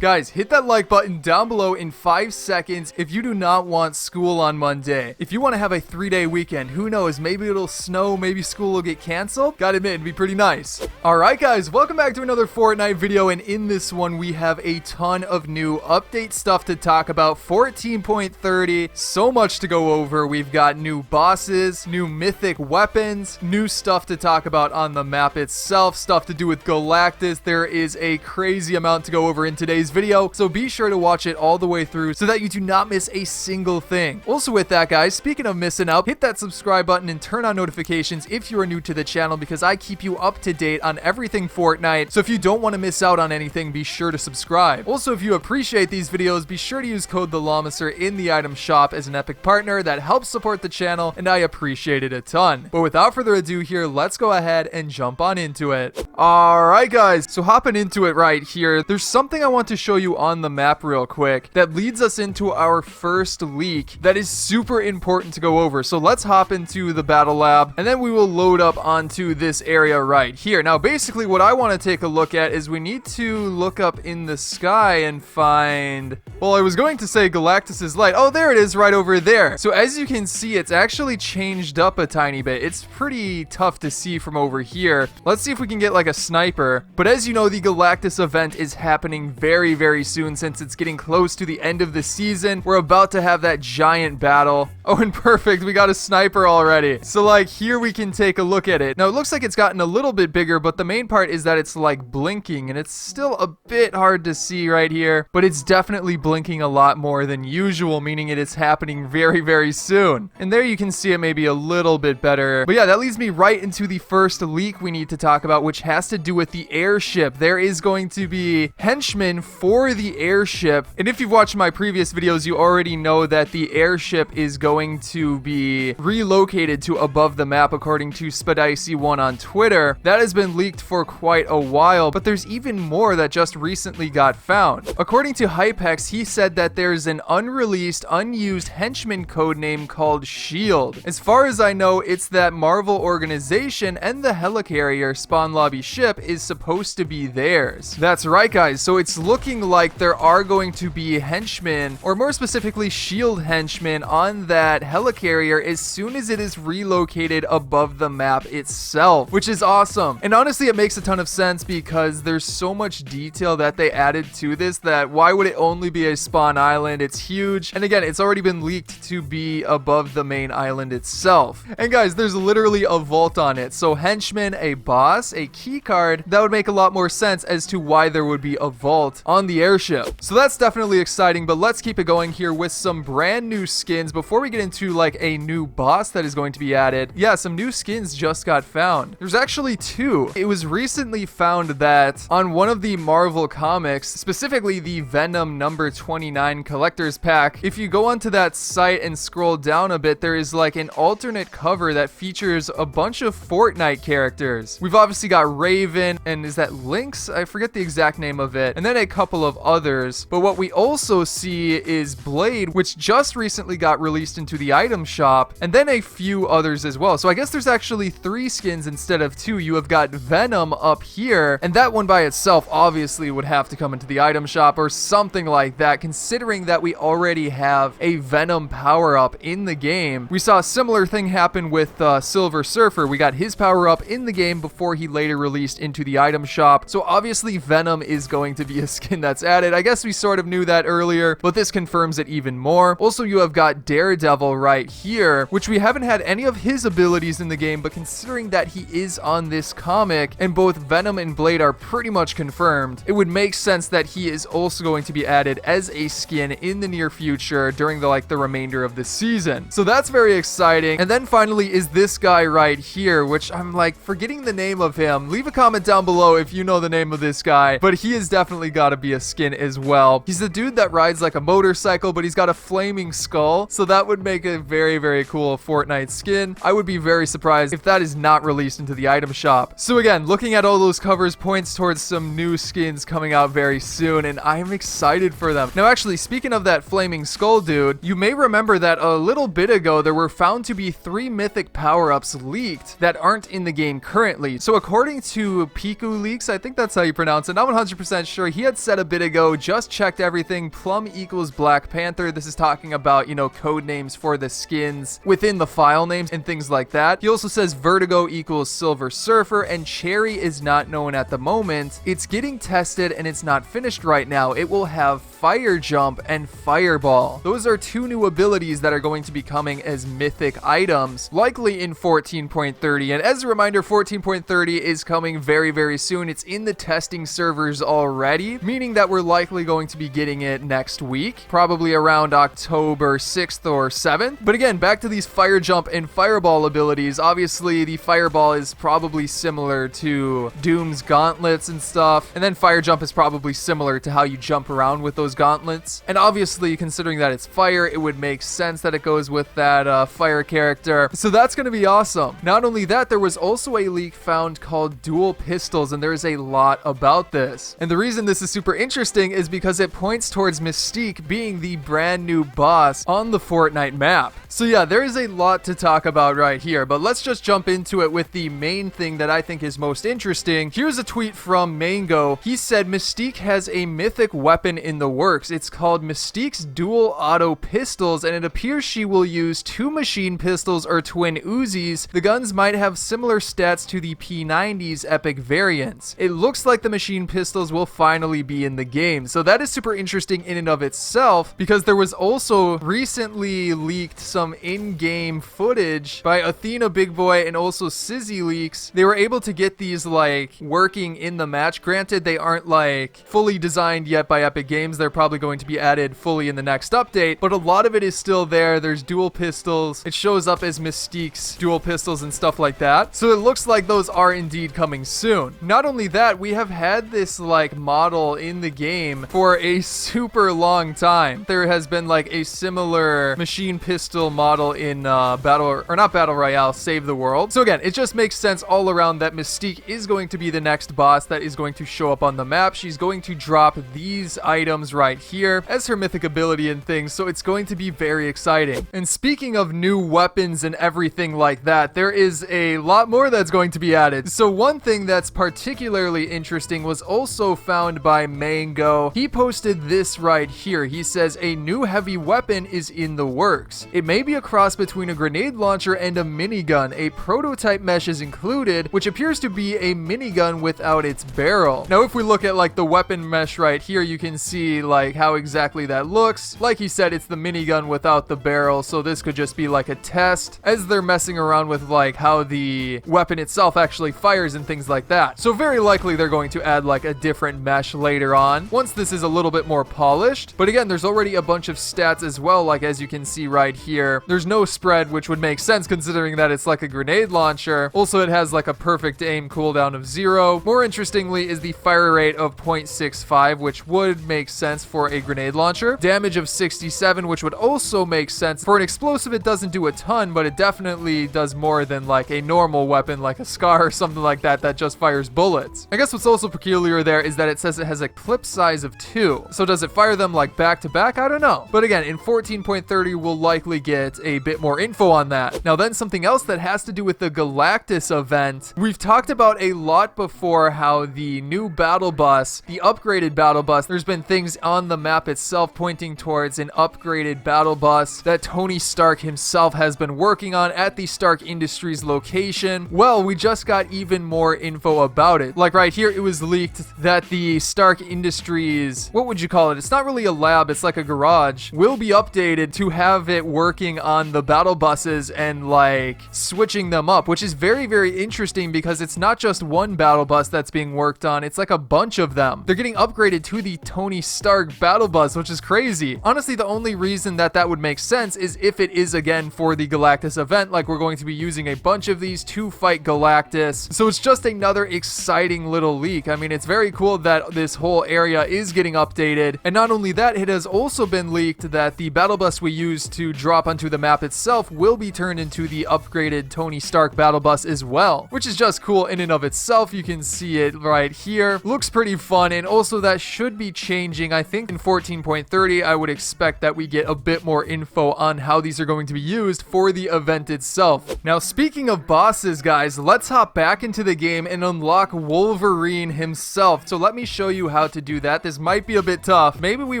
Guys, hit that like button down below in 5 seconds if you do not want school on Monday. If you want to have a 3-day weekend, who knows, maybe it'll snow, maybe school will get canceled. Gotta admit, it'd be pretty nice. Alright guys, welcome back to another Fortnite video, and in this one we have a ton of new update stuff to talk about. 14.30, so much to go over. We've got new bosses, new mythic weapons, new stuff to talk about on the map itself, stuff to do with Galactus. There is a crazy amount to go over in today's video, so be sure to watch it all the way through so that you do not miss a single thing. Also with that guys, speaking of missing out, hit that subscribe button and turn on notifications if you are new to the channel, because I keep you up to date on everything Fortnite. So if you don't want to miss out on anything, be sure to subscribe. Also, if you appreciate these videos, be sure to use code TheLlamaSir in the item shop as an epic partner. That helps support the channel and I appreciate it a ton. But without further ado here, let's go ahead and jump on into it. Alright guys, so hopping into it right here, there's something I want to show you on the map real quick that leads us into our first leak that is super important to go over. So let's hop into the battle lab and then we will load up onto this area right here. Now basically what I want to take a look at is we need to look up in the sky and find, well, I was going to say Galactus's light. Oh, there it is right over there. So as you can see, it's actually changed up a tiny bit. It's pretty tough to see from over here. Let's see if we can get like a sniper. But as you know, the Galactus event is happening very, very soon since it's getting close to the end of the season. We're about to have that giant battle. Oh, and perfect. We got a sniper already. So like here we can take a look at it. Now it looks like it's gotten a little bit bigger, but the main part is that it's like blinking and it's still a bit hard to see right here, but it's definitely blinking a lot more than usual, meaning it is happening very, very soon. And there you can see it maybe a little bit better. But yeah, that leads me right into the first leak we need to talk about, which has to do with the airship. There is going to be henchmen for the airship. And if you've watched my previous videos, you already know that the airship is going to be relocated to above the map according to Spadicy1 on Twitter. That has been leaked for quite a while, but there's even more that just recently got found. According to Hypex, he said that there's an unreleased, unused henchman codename called SHIELD. As far as I know, it's that Marvel organization, and the helicarrier spawn lobby ship is supposed to be theirs. That's right guys, so it's looking like there are going to be henchmen, or more specifically SHIELD henchmen, on that helicarrier as soon as it is relocated above the map itself, which is awesome. And honestly, it makes a ton of sense because there's so much detail that they added to this that why would it only be a spawn island? It's huge, and again, it's already been leaked to be above the main island itself. And guys, there's literally a vault on it, so henchmen, a boss, a key card. That would make a lot more sense as to why there would be a vault on the airship. So that's definitely exciting, but let's keep it going here with some brand new skins before we get into like a new boss that is going to be added. Yeah, some new skins just got found. There's actually two. It was recently found that on one of the Marvel comics, specifically the Venom number 29 collector's pack, if you go onto that site and scroll down a bit, there is like an alternate cover that features a bunch of Fortnite characters. We've obviously got Raven, and is that Lynx? I forget the exact name of it, and then a couple of others. But what we also see is Blade, which just recently got released into the item shop, and then a few others as well. So I guess there's actually 3 skins instead of 2. You have got Venom up here, and that one by itself obviously would have to come into the item shop or something like that, considering that we already have a Venom power-up in the game. We saw a similar thing happen with Silver Surfer. We got his power-up in the game before he later released into the item shop. So obviously Venom is going to be a skin that's added. I guess we sort of knew that earlier, but this confirms it even more. Also, you have got Daredevil right here, which we haven't had any of his abilities in the game, but considering that he is on this comic and both Venom and Blade are pretty much confirmed, it would make sense that he is also going to be added as a skin in the near future during the remainder of the season. So that's very exciting. And then finally is this guy right here, which I'm forgetting the name of him. Leave a comment down below if you know the name of this guy, but he has definitely got to be a skin as well. He's the dude that rides like a motorcycle, but he's got a flaming skull, so that would make a very, very cool Fortnite skin. I would be very surprised if that is not released into the item shop. So again, looking at all those covers points towards some new skins coming out very soon, and I'm excited for them. Now actually, speaking of that flaming skull dude, you may remember that a little bit ago there were found to be 3 mythic power-ups leaked that aren't in the game currently. So according to Piku Leaks, I think that's how you pronounce it, not 100% sure, he had said said a bit ago, just checked everything. Plum equals Black Panther. This is talking about, you know, code names for the skins within the file names and things like that. He also says Vertigo equals Silver Surfer, and Cherry is not known at the moment. It's getting tested and it's not finished right now. It will have Fire Jump and Fireball. Those are two new abilities that are going to be coming as mythic items, likely in 14.30. And as a reminder, 14.30 is coming very, very soon. It's in the testing servers already, meaning that we're likely going to be getting it next week, probably around October 6th or 7th. But again, back to these Fire Jump and Fireball abilities. Obviously, the Fireball is probably similar to Doom's gauntlets and stuff, and then Fire Jump is probably similar to how you jump around with those gauntlets. And obviously, considering that it's fire, it would make sense that it goes with that fire character. So that's going to be awesome. Not only that, there was also a leak found called Dual Pistols, and there's a lot about this. And the reason this is super interesting is because it points towards Mystique being the brand new boss on the Fortnite map. So yeah, there is a lot to talk about right here, but let's just jump into it with the main thing that I think is most interesting. Here's a tweet from Mango. He said Mystique has a mythic weapon in the works. It's called Mystique's Dual Auto Pistols, and it appears she will use 2 machine pistols or twin Uzis. The guns might have similar stats to the P90's epic variants. It looks like the machine pistols will finally be in the game. So that is super interesting in and of itself, because there was also recently leaked some in-game footage by Athena Big Boy and also Sizzy Leaks. They were able to get these like working in the match. Granted, they aren't like fully designed yet by Epic Games. They're probably going to be added fully in the next update, but a lot of it is still there. There's dual pistols. It shows up as Mystique's dual pistols and stuff like that. So it looks like those are indeed coming soon. Not only that, we have had this like model in the game for a super long time. There has been like a similar machine pistol model in not Battle Royale, Save the World. So again, it just makes sense all around that Mystique is going to be the next boss that is going to show up on the map. She's going to drop these items right here as her mythic ability and things, so it's going to be very exciting. And speaking of new weapons and everything like that, there is a lot more that's going to be added. So one thing that's particularly interesting was also found by Mango. He posted this right here. He says a new heavy weapon is in the works. It may be a cross between a grenade launcher and a minigun. A prototype mesh is included, which appears to be a minigun without its barrel. Now, if we look at like the weapon mesh right here, you can see like how exactly that looks. Like he said, it's the minigun without the barrel, so this could just be like a test as they're messing around with like how the weapon itself actually fires and things like that. So very likely they're going to add like a different mesh later on once this is a little bit more polished. But again, there's already a bunch of stats as well, like as you can see right here. There's no spread, which would make sense considering that it's like a grenade launcher. Also, it has like a perfect aim cooldown of 0. More interestingly is the fire rate of 0.65, which would make sense for a grenade launcher. Damage of 67, which would also make sense. For an explosive, it doesn't do a ton, but it definitely does more than like a normal weapon like a Scar or something like that that just fires bullets. I guess what's also peculiar there is that it says it has a clip size of 2. So does it fire them like back to back? I don't know. But again, in 14.30, we'll likely get a bit more info on that. Now then, something else that has to do with the Galactus event. We've talked about a lot before how the new battle bus, the upgraded battle bus, there's been things on the map itself pointing towards an upgraded battle bus that Tony Stark himself has been working on at the Stark Industries location. Well, we just got even more info about it. Like right here, it was leaked that the Stark Industries, what would you call it? It's not really a lab, it's like a garage, will be updated to have it working on the battle buses and like switching them up, which is very, very interesting because it's not just one battle bus that's being worked on, it's like a bunch of them. They're getting upgraded to the Tony Stark battle bus, which is crazy. Honestly, the only reason that that would make sense is if it is again for the Galactus event, like we're going to be using a bunch of these to fight Galactus. So it's just another exciting little leak. I mean, it's very cool that this whole area is getting updated. And not only that, it has also been leaked that the battle bus we use to drop on onto the map itself will be turned into the upgraded Tony Stark battle bus as well, which is just cool in and of itself. You can see it right here. Looks pretty fun, and also that should be changing. I think in 14.30, I would expect that we get a bit more info on how these are going to be used for the event itself. Now, speaking of bosses, guys, let's hop back into the game and unlock Wolverine himself. So let me show you how to do that. This might be a bit tough. Maybe we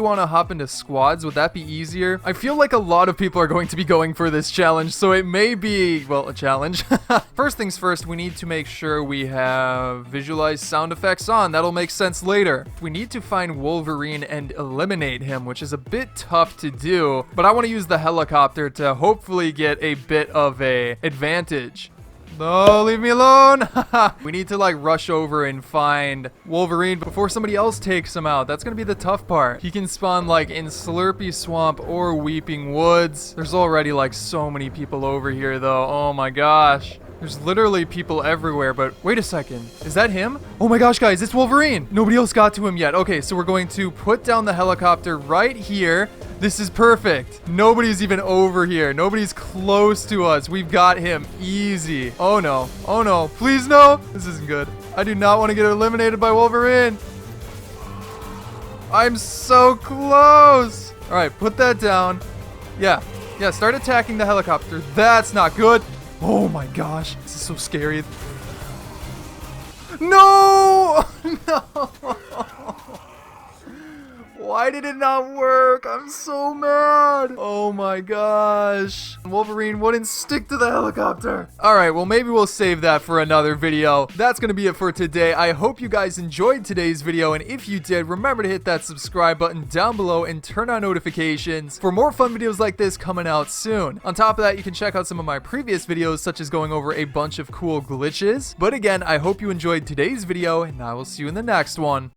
want to hop into squads. Would that be easier? I feel like a lot of people are going to be going for this challenge, so it may be, well, a challenge. First things first, we need to make sure we have visualized sound effects on. That'll make sense later. We need to find Wolverine and eliminate him, which is a bit tough to do, but I want to use the helicopter to hopefully get a bit of a advantage. No, leave me alone. We need to like rush over and find Wolverine before somebody else takes him out. That's gonna be the tough part. He can spawn like in Slurpy Swamp or Weeping Woods. There's already like so many people over here though. Oh my gosh. There's literally people everywhere, but wait a second. Is that him? Oh my gosh, guys, it's Wolverine. Nobody else got to him yet. Okay, so we're going to put down the helicopter right here. This is perfect. Nobody's even over here. Nobody's close to us. We've got him easy. Oh no. Oh no. Please no. This isn't good. I do not want to get eliminated by Wolverine. I'm so close. All right, put that down. Yeah, start attacking the helicopter. That's not good. Oh my gosh, this is so scary. No! No! Why did it not work? I'm so mad. Oh my gosh. Wolverine wouldn't stick to the helicopter. All right, well, maybe we'll save that for another video. That's going to be it for today. I hope you guys enjoyed today's video, and if you did, remember to hit that subscribe button down below and turn on notifications for more fun videos like this coming out soon. On top of that, you can check out some of my previous videos, such as going over a bunch of cool glitches. But again, I hope you enjoyed today's video, and I will see you in the next one.